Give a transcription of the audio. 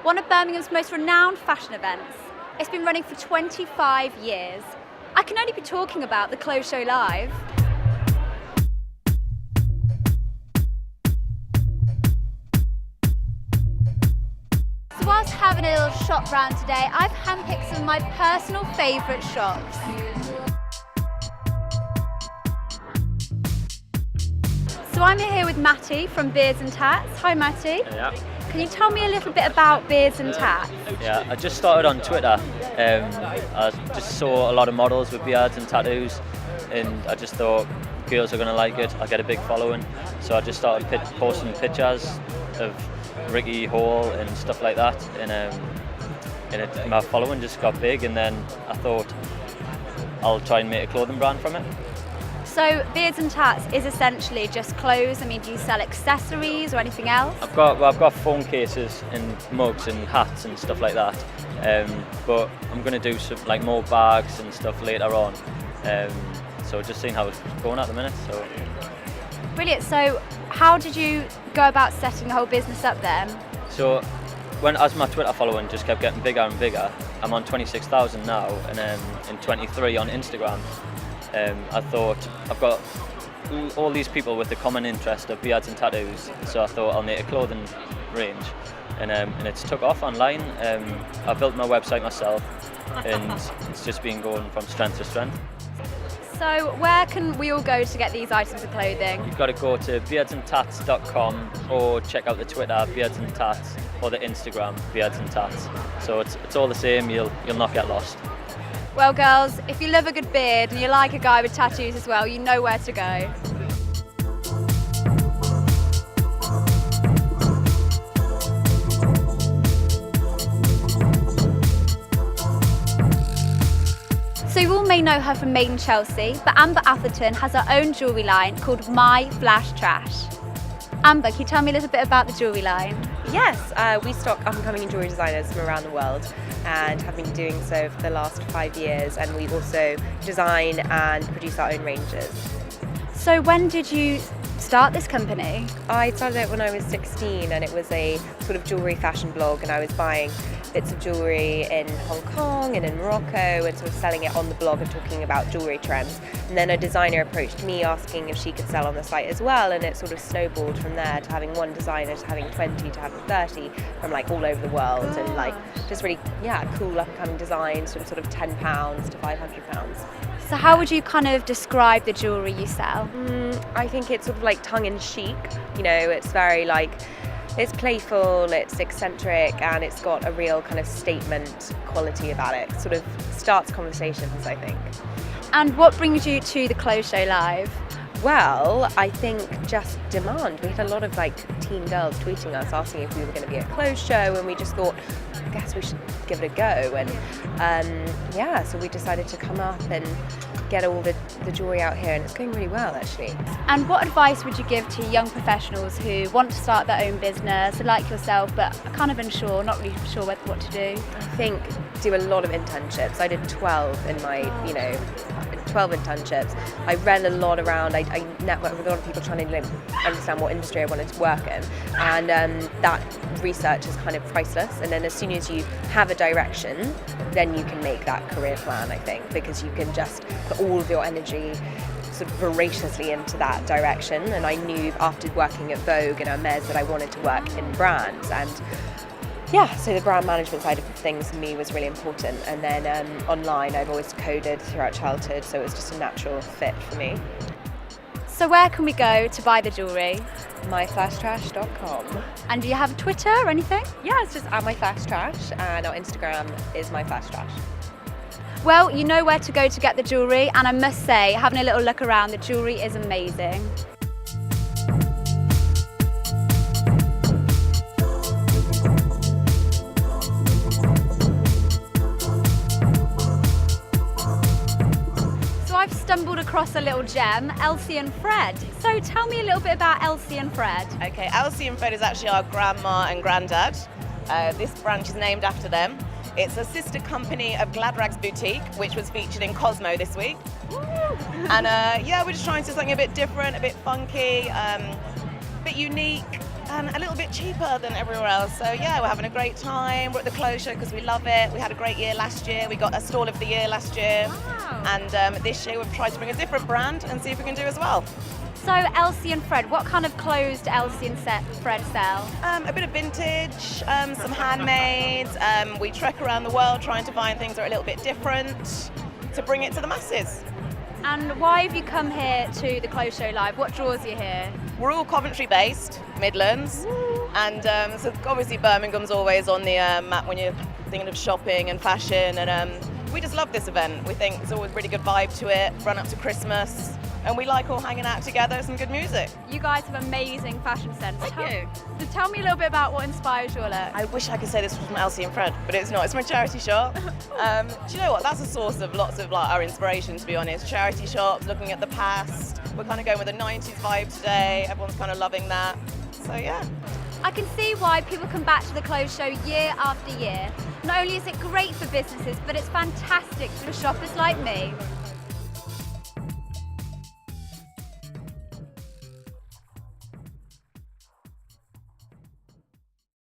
one of Birmingham's most renowned fashion events. It's been running for 25 years. I can only be talking about the Clothes Show Live. So whilst having a little shop round today, I've handpicked some of my personal favourite shops. So I'm here with Matty from Beards and Tats. Hi Matty. Yeah. Can you tell me a little bit about Beards and Tats? Yeah, I just started on Twitter. I just saw a lot of models with beards and tattoos, and I just thought girls are going to like it. I get a big following, so I just started posting pictures of Ricky Hall and stuff like that, and my following just got big, and then I thought I'll try and make a clothing brand from it. So Beards and Tats is essentially just clothes. I mean, do you sell accessories or anything else? I've got phone cases and mugs and hats and stuff like that, but I'm going to do some like more bags and stuff later on. So just seeing how it's going at the minute. So brilliant. So how did you go about setting the whole business up then? So as my Twitter following just kept getting bigger and bigger, I'm on 26,000 now, and then in 23 on Instagram. I thought I've got all these people with the common interest of beards and tattoos, so I thought I'll make a clothing range, and it's took off online. I built my website myself, and it's just been going from strength to strength. So where can we all go to get these items of clothing? You've got to go to beardsandtats.com or check out the Twitter Beards and Tats or the Instagram Beards and Tats. So it's all the same. You'll not get lost. Well girls, if you love a good beard and you like a guy with tattoos as well, you know where to go. So you all may know her from Made in Chelsea, but Amber Atherton has her own jewellery line called My Flash Trash. Amber, can you tell me a little bit about the jewellery line? Yes, we stock up-and-coming jewellery designers from around the world and have been doing so for the last 5 years, and we also design and produce our own ranges. So when did you start this company? I started it when I was 16, and it was a sort of jewellery fashion blog, and I was buying bits of jewellery in Hong Kong and in Morocco and sort of selling it on the blog and talking about jewellery trends. And then a designer approached me asking if she could sell on the site as well, and it sort of snowballed from there to having one designer to having 20 to having 30 from like all over the world, and like just really cool up and coming designs from sort of £10 to £500. So how would you kind of describe the jewellery you sell? I think it's sort of like tongue-in-cheek, you know, it's very like, it's playful, it's eccentric, and it's got a real kind of statement quality about it. It sort of starts conversations, I think. And what brings you to the Clothes Show Live? Well, I think just demand. We had a lot of like teen girls tweeting us asking if we were going to be at a clothes show, and we just thought, I guess we should give it a go. And so we decided to come up and get all the jewellery out here, and it's going really well actually. And what advice would you give to young professionals who want to start their own business, like yourself, but are kind of unsure, not really sure what to do? I think do a lot of internships. I did 12 in my, 12 internships. I read a lot around, I networked with a lot of people trying to understand what industry I wanted to work in, and that research is kind of priceless. And then as soon as you have a direction, then you can make that career plan, I think, because you can just put all of your energy sort of voraciously into that direction. And I knew after working at Vogue and Hermes that I wanted to work in brands, and so the brand management side of things for me was really important. And then online, I've always coded throughout childhood, so it was just a natural fit for me. So where can we go to buy the jewellery? myflashtrash.com. And do you have Twitter or anything? Yeah, it's just at myflashtrash, and our Instagram is myflashtrash. Well, you know where to go to get the jewellery, and I must say, having a little look around, the jewellery is amazing. I've stumbled across a little gem, Elsie and Fred. So tell me a little bit about Elsie and Fred. Okay, Elsie and Fred is actually our grandma and granddad. This branch is named after them. It's a sister company of Glad Rags Boutique, which was featured in Cosmo this week. Woo! And we're just trying to do something a bit different, a bit funky, a bit unique, and a little bit cheaper than everywhere else. So yeah, we're having a great time. We're at the clothes show because we love it. We had a great year last year. We got a stall of the year last year. Wow. And this year we've tried to bring a different brand and see if we can do as well. So Elsie and Fred, what kind of clothes do Elsie and Fred sell? A bit of vintage, some handmaids. We trek around the world trying to find things that are a little bit different to bring it to the masses. And why have you come here to the Clothes Show Live? What draws you here? We're all Coventry based, Midlands, and so obviously Birmingham's always on the map when you're thinking of shopping and fashion, and we just love this event. We think it's always a really good vibe to it, run up to Christmas, and we like all hanging out together, some good music. You guys have amazing fashion sense. Thank you. So tell me a little bit about what inspires your look. I wish I could say this was from Elsie and Fred, but it's not. It's my charity shop. Do you know what? That's a source of lots of our inspiration, to be honest. Charity shops, looking at the past. We're kind of going with a 90s vibe today. Everyone's kind of loving that. So yeah. I can see why people come back to the Clothes Show year after year. Not only is it great for businesses, but it's fantastic for shoppers like me.